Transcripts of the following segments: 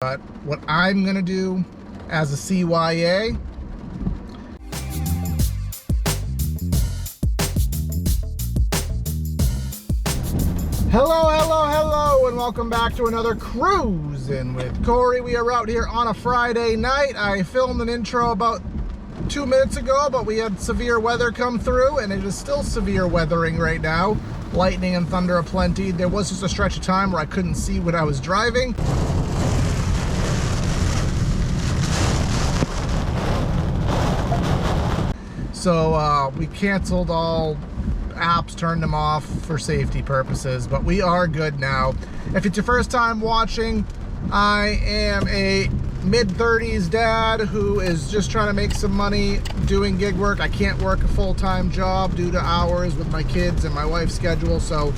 But what I'm gonna do as a CYA, hello, and welcome back to another Cruisin with Corey. We are out here on a Friday night. I filmed an intro about 2 minutes ago, but we had severe weather come through, and it is still severe weathering right now. Lightning and thunder aplenty. There was just a stretch of time where I couldn't see when I was driving. So we canceled all apps, turned them off for safety purposes, but we are good now. If it's your first time watching, I am a mid-30s dad who is just trying to make some money doing gig work. I can't work a full-time job due to hours with my kids and my wife's schedule, so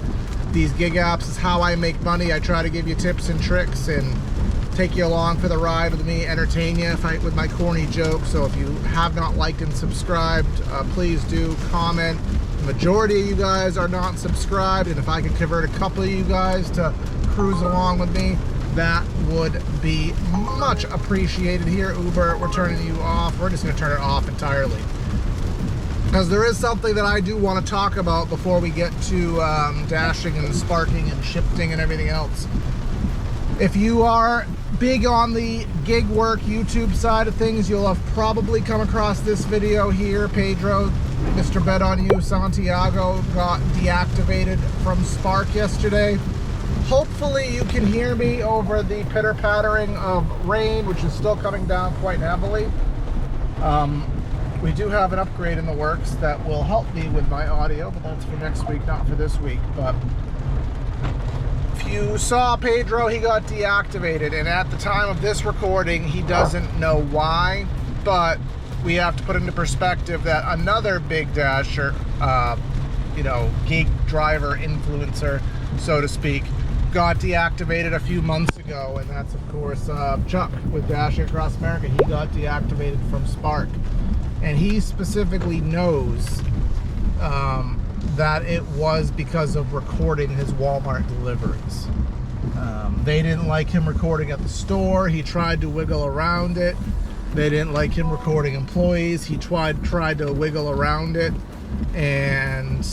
these gig apps is how I make money. I try to give you tips and tricks and take you along for the ride with me, entertain you with my corny jokes. So if you have not liked and subscribed, please do comment. The majority of you guys are not subscribed, and if I could convert a couple of you guys to cruise along with me, that would be much appreciated. Here, Uber, we're turning you off. We're just going to turn it off entirely, because there is something that I do want to talk about before we get to dashing and sparking and shifting and everything else. If you are big on the gig work YouTube side of things, you'll have probably come across this video here. Pedro, MrBetOnYou, Santiago got deactivated from Spark yesterday. Hopefully you can hear me over the pitter-pattering of rain, which is still coming down quite heavily. We do have an upgrade in the works that will help me with my audio, but that's for next week, not for this week. But if you saw Pedro, he got deactivated, and at the time of this recording, he doesn't know why, but we have to put into perspective that another big dasher, gig driver influencer, so to speak, got deactivated a few months ago, and that's of course Chuck with Dashing Across America. He got deactivated from Spark, and he specifically knows that it was because of recording his Walmart deliveries. They didn't like him recording at the store. He tried to wiggle around it. They didn't like him recording employees. He tried to wiggle around it, and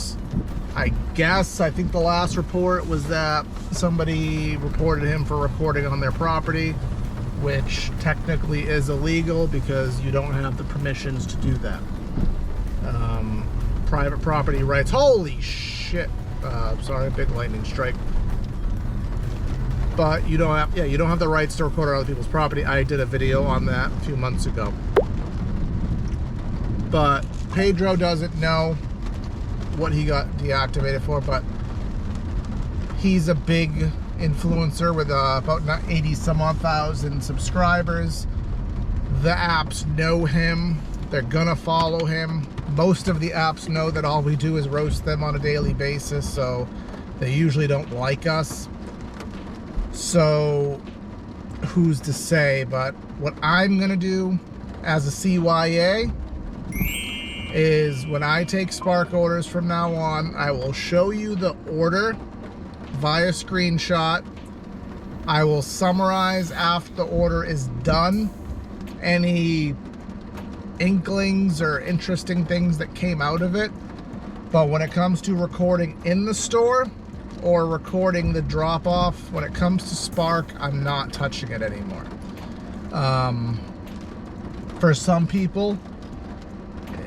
I think the last report was that somebody reported him for recording on their property, which technically is illegal because you don't have the permissions to do that. Private property rights. Holy shit. Sorry, big lightning strike. But you don't have the rights to record on other people's property. I did a video on that a few months ago. But Pedro doesn't know what he got deactivated for, but he's a big influencer with about 80 some odd thousand subscribers. The apps know him. They're gonna follow him. Most of the apps know that all we do is roast them on a daily basis, so they usually don't like us. So who's to say? But what I'm gonna do as a CYA is, when I take Spark orders from now on, I will show you the order via screenshot. I will summarize after the order is done any inklings or interesting things that came out of it. But when it comes to recording in the store or recording the drop off, when it comes to Spark, I'm not touching it anymore. For some people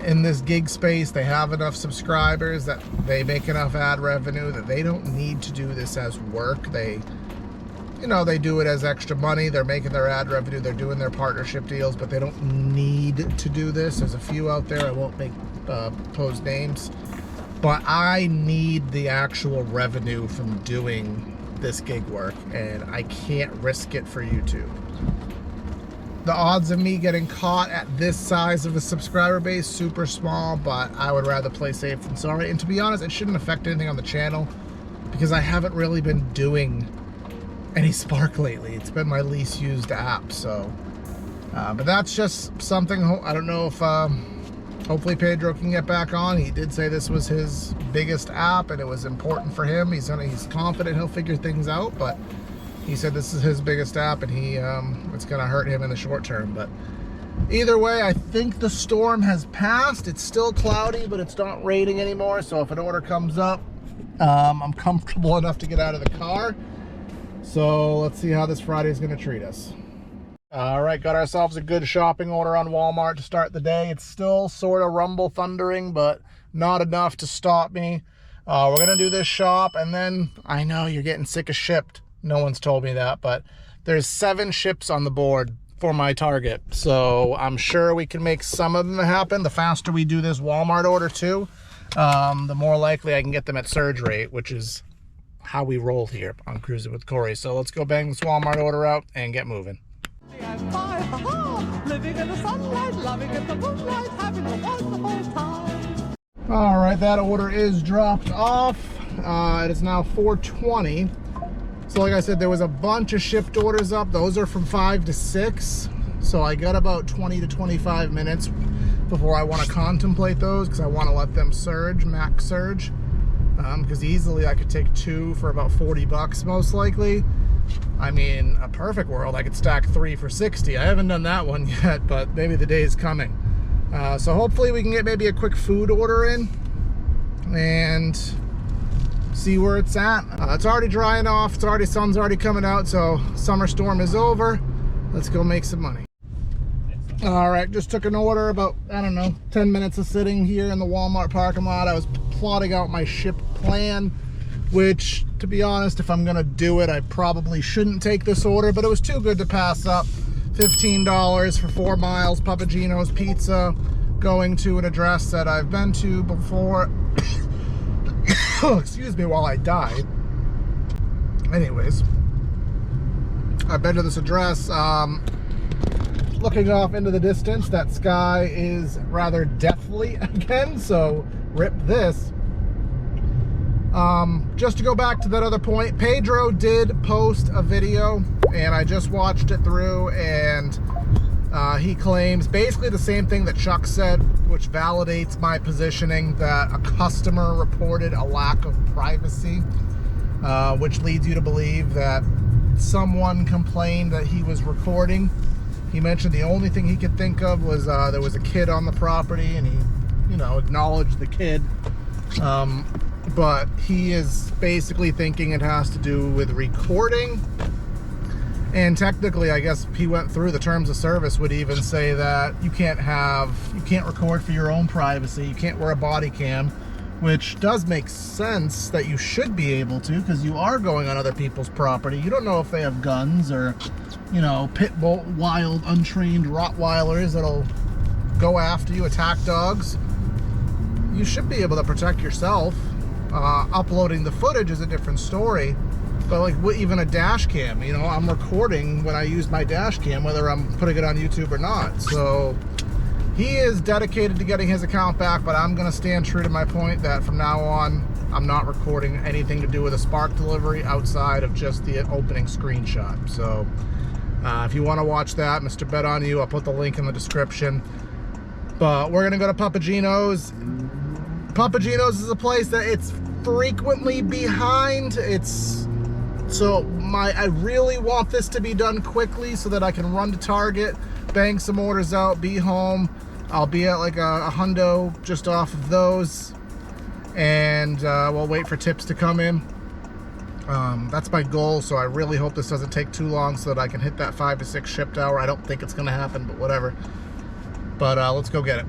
in this gig space, they have enough subscribers that they make enough ad revenue that they don't need to do this as work. They do it as extra money. They're making their ad revenue. They're doing their partnership deals, but they don't need to do this. There's a few out there. I won't pose names, but I need the actual revenue from doing this gig work, and I can't risk it for YouTube. The odds of me getting caught at this size of a subscriber base, super small, but I would rather play safe than sorry. And to be honest, it shouldn't affect anything on the channel because I haven't really been doing any Spark lately. It's been my least used app, so but that's just something. I don't know if hopefully Pedro can get back on. He did say this was his biggest app and it was important for him. He's confident he'll figure things out, but He said this is his biggest app, and it's gonna hurt him in the short term. But either way, I think the storm has passed. It's still cloudy, but it's not raining anymore. So if an order comes up, I'm comfortable enough to get out of the car. So let's see how this Friday is gonna treat us. All right, got ourselves a good shopping order on Walmart to start the day. It's still sort of rumble thundering, but not enough to stop me. We're gonna do this shop, and then I know you're getting sick of Shipt. No one's told me that, but there's 7 Shipts on the board for my target. So I'm sure we can make some of them happen. The faster we do this Walmart order too, the more likely I can get them at surge rate, which is how we roll here on Cruisin with Corey. So let's go bang this Walmart order out and get moving. Living in the sunlight, loving in the moonlight, having a wonderful time. All right, that order is dropped off. It is now 4:20. So like I said, there was a bunch of Shipt orders up. Those are from 5 to 6. So I got about 20 to 25 minutes before I want to contemplate those, because I want to let them surge, max surge. Because easily I could take 2 for about 40 bucks most likely. I mean, a perfect world, I could stack 3 for 60. I haven't done that one yet, but maybe the day is coming. So hopefully we can get maybe a quick food order in and see where it's at. It's already drying off. Sun's already coming out, so summer storm is over. Let's go make some money. All right, just took an order about, I don't know, 10 minutes of sitting here in the Walmart parking lot. I was plotting out my Shipt plan, which, to be honest, if I'm gonna do it, I probably shouldn't take this order, but it was too good to pass up. $15 for 4 miles, Papagino's Pizza, going to an address that I've been to before. Excuse me while I die. Anyways, I've been to this address. Looking off into the distance, that sky is rather deathly again, so rip this. Just to go back to that other point, Pedro did post a video, and I just watched it through, and he claims basically the same thing that Chuck said, which validates my positioning that a customer reported a lack of privacy, which leads you to believe that someone complained that he was recording. He mentioned the only thing he could think of was there was a kid on the property, and he, acknowledged the kid. But he is basically thinking it has to do with recording. And technically, I guess he went through the terms of service would even say that you can't record for your own privacy. You can't wear a body cam, which does make sense that you should be able to, because you are going on other people's property. You don't know if they have guns or, pit bull, wild, untrained Rottweilers that'll go after you, attack dogs. You should be able to protect yourself. Uploading the footage is a different story, but like even a dash cam, I'm recording when I use my dash cam, whether I'm putting it on YouTube or not. So he is dedicated to getting his account back, but I'm going to stand true to my point that from now on, I'm not recording anything to do with a Spark delivery outside of just the opening screenshot. So if you want to watch that, MrBetOnYou, I'll put the link in the description. But we're going to go to Papagino's. Papagino's is a place that it's frequently behind. I really want this to be done quickly so that I can run to Target, bang some orders out, be home. I'll be at like a hundo just off of those, and we'll wait for tips to come in. That's my goal, so I really hope this doesn't take too long so that I can hit that 5 to 6 Shipt hour. I don't think it's gonna happen, but whatever. But let's go get it.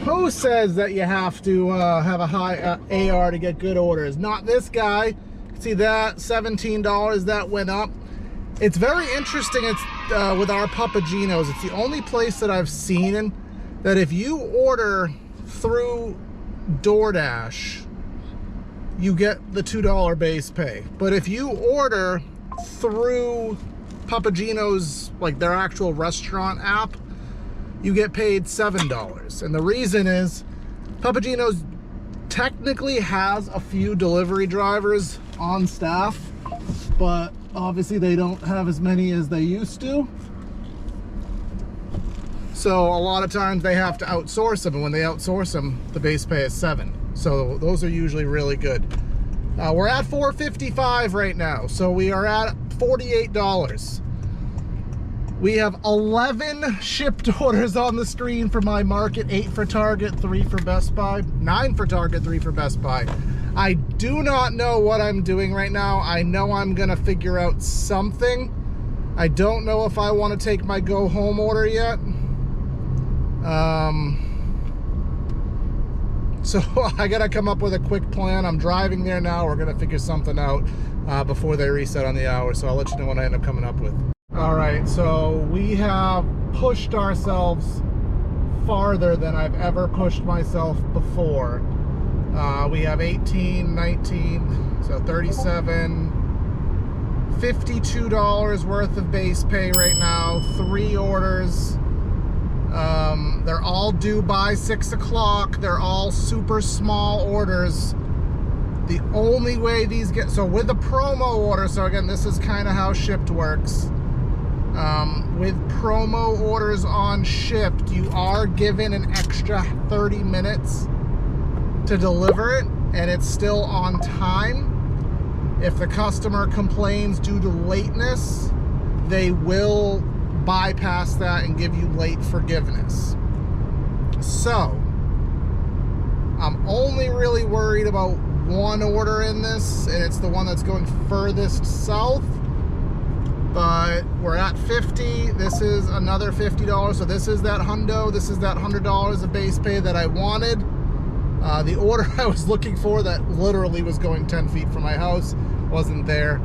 Who says that you have to have a high AR to get good orders? Not this guy. See that $17 that went up. It's very interesting. It's with our Papagino's. It's the only place that I've seen that if you order through Doordash, you get the $2 base pay. But if you order through Papagino's, like their actual restaurant app, you get paid $7. And the reason is Papagino's technically has a few delivery drivers on staff, but obviously they don't have as many as they used to. So a lot of times they have to outsource them, and when they outsource them, the base pay is $7. So those are usually really good. We're at $4.55 right now, so we are at $48. We have 11 shipped orders on the screen for my market, 8 for Target, 3 for Best Buy, 9 for Target, 3 for Best Buy. I do not know what I'm doing right now. I know I'm gonna figure out something. I don't know if I want to take my go home order yet. So I gotta come up with a quick plan. I'm driving there now. We're gonna figure something out before they reset on the hour. So I'll let you know what I end up coming up with. All right, so we have pushed ourselves farther than I've ever pushed myself before. We have 18, 19, so 37, $52 worth of base pay right now, 3 orders. They're all due by 6 o'clock. They're all super small orders. The only way these get, so with a promo order, so again, this is kind of how Shipt works. With promo orders on Shipt, you are given an extra 30 minutes to deliver it, and it's still on time. If the customer complains due to lateness, they will bypass that and give you late forgiveness. So I'm only really worried about one order in this, and it's the one that's going furthest south. But we're at 50. This is another $50. So this is that hundo. This is that $100 of base pay that I wanted. The order I was looking for that literally was going 10 feet from my house wasn't there.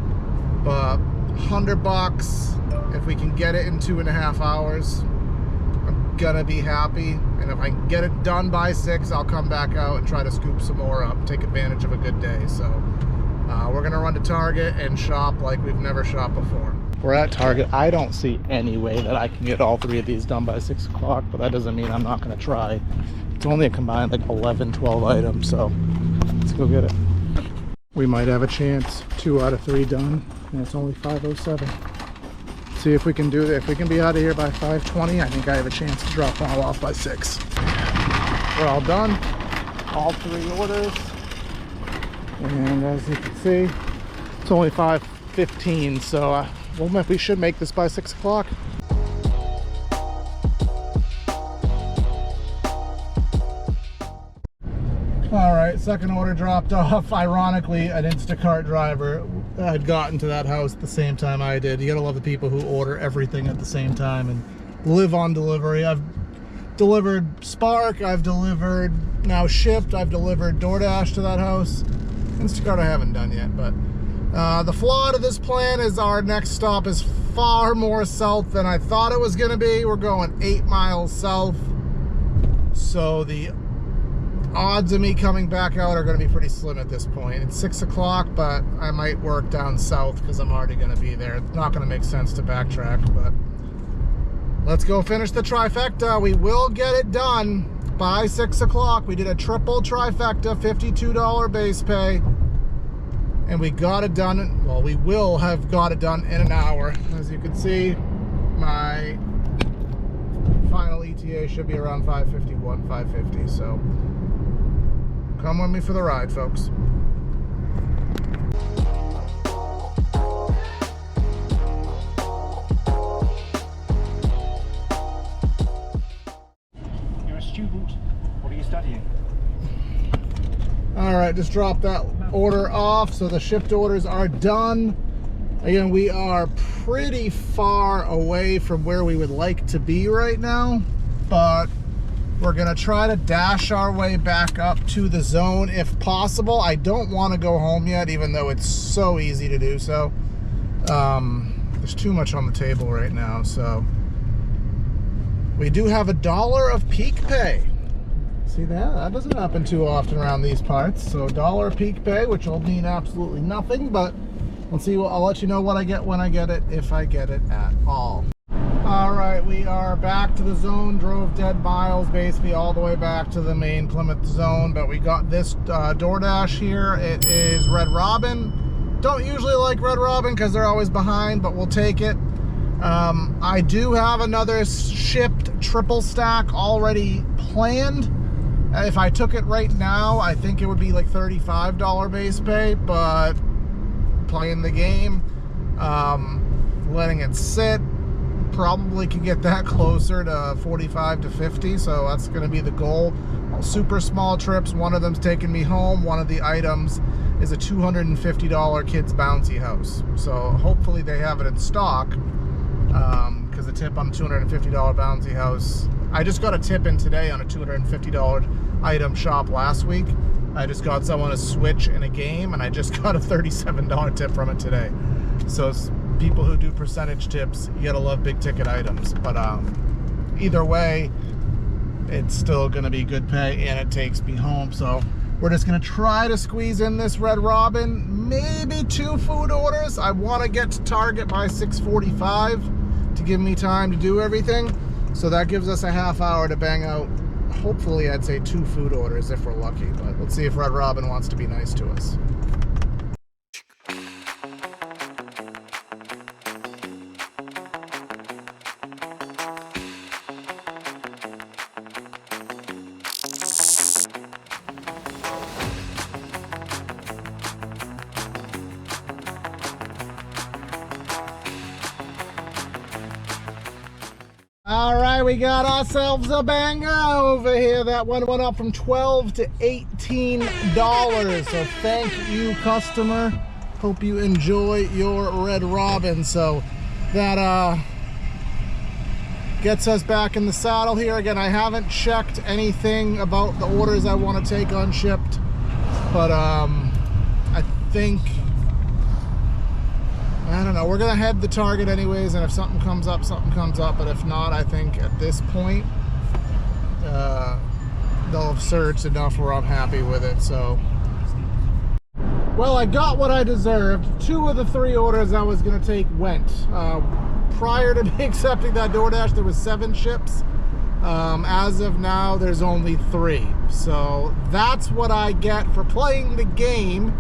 But $100, if we can get it in 2.5 hours, I'm gonna be happy. And if I can get it done by 6, I'll come back out and try to scoop some more up, take advantage of a good day. So we're gonna run to Target and shop like we've never shopped before. We're at Target. I don't see any way that I can get all 3 of these done by 6 o'clock, but that doesn't mean I'm not gonna try. It's only a combined like 11, 12 items, so let's go get it. We might have a chance, 2 out of 3 done, and it's only 5:07. See if we can do that. If we can be out of here by 5:20, I think I have a chance to drop them all off by 6. We're all done, all 3 orders, and as you can see, it's only 5:15, so we should make this by 6 o'clock. All right, second order dropped off. Ironically, an Instacart driver had gotten to that house at the same time I did. You gotta love the people who order everything at the same time and live on delivery. I've delivered Spark, I've delivered now Shipt, I've delivered Doordash to that house. Instacart I haven't done yet, but the flaw to this plan is our next stop is far more south than I thought it was gonna be. We're going 8 miles south, so the odds of me coming back out are going to be pretty slim at this point. It's 6 o'clock, but I might work down south because I'm already going to be there. It's not going to make sense to backtrack, but let's go finish the trifecta. We will get it done by 6 o'clock. We did a triple trifecta, $52 base pay, and we got it done. Well, we will have got it done in an hour. As you can see, my final ETA should be around 5:51, 5:50, so come with me for the ride, folks. You're a student. What are you studying? All right, just dropped that order off. So the shipped orders are done. Again, we are pretty far away from where we would like to be right now, but we're gonna try to dash our way back up to the zone if possible. I don't want to go home yet, even though it's so easy to do so. There's too much on the table right now, so we do have $1 of peak pay. See that? That doesn't happen too often around these parts. So $1 peak pay, which will mean absolutely nothing, but we'll see. I'll let you know what I get when I get it, if I get it at all. All right, we are back to the zone. Drove dead miles basically all the way back to the main Plymouth zone, but we got this DoorDash here. It is Red Robin. Don't usually like Red Robin because they're always behind, but we'll take it. I do have another Shipt triple stack already planned. If I took it right now, I think it would be like $35 base pay, but playing the game, letting it sit, probably can get that closer to 45 to 50, so that's going to be the goal. Super small trips. One of them's taking me home. One of the items is a $250 kids bouncy house, so hopefully they have it in stock, because the tip on a $250 bouncy house, I just got a tip in today on a $250 item shop last week. I just got someone a Switch in a game, and I just got a $37 tip from it today. So it's people who do percentage tips, you gotta love big ticket items. But either way, it's still gonna be good pay, and it takes me home. So we're just gonna try to squeeze in this Red Robin, maybe 2 food orders. I wanna get to Target by 6:45 to give me time to do everything. So that gives us a half hour to bang out, hopefully I'd say 2 food orders if we're lucky. But let's see if Red Robin wants to be nice to us. All right, we got ourselves a banger over here. That one went up from $12 to $18. So thank you, customer. Hope you enjoy your Red Robin. So that gets us back in the saddle here. Again, I haven't checked anything about the orders I want to take on Shipt, but I think, I don't know, we're gonna head to Target anyways, and if something comes up, something comes up. But if not, I think at this point they'll have surged enough where I'm happy with it. So, well, I got what I deserved. 2 of the 3 orders I was gonna take went. Prior to me accepting that Doordash, there was 7 ships. As of now, there's only 3. So that's what I get for playing the game.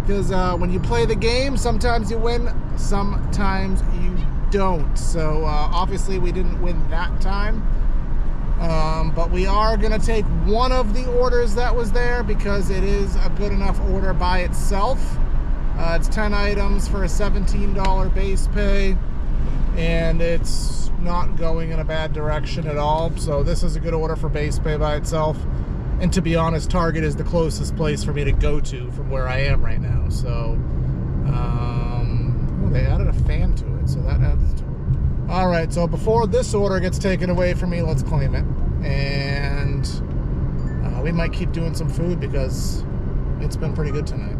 Because when you play the game, sometimes you win, sometimes you don't. So obviously we didn't win that time. But we are going to take one of the orders that was there because it is a good enough order by itself. It's 10 items for a $17 base pay, and it's not going in a bad direction at all. So this is a good order for base pay by itself. And to be honest, Target is the closest place for me to go to from where I am right now. So, oh, they added a fan to it, so that adds to it. All right, so before this order gets taken away from me, let's claim it. And we might keep doing some food because it's been pretty good tonight.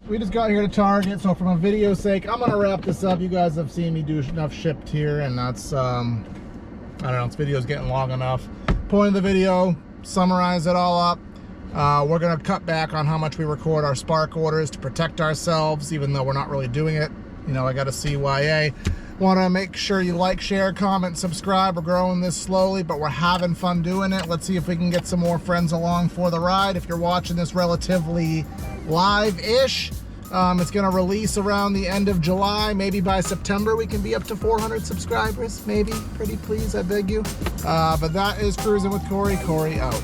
We just got here to Target, so from a video sake, I'm gonna wrap this up. You guys have seen me do enough Shipt here, and that's, I don't know, this video's getting long enough. Point of the video, summarize it all up. We're gonna cut back on how much we record our Spark orders to protect ourselves, even though we're not really doing it. You know, I got a CYA. Want to make sure you like, share, comment, subscribe. We're growing this slowly, but we're having fun doing it. Let's see if we can get some more friends along for the ride. If you're watching this relatively live-ish, it's going to release around the end of July. Maybe by September we can be up to 400 subscribers. Maybe. Pretty please, I beg you. But that is Cruisin' with Corey. Corey out.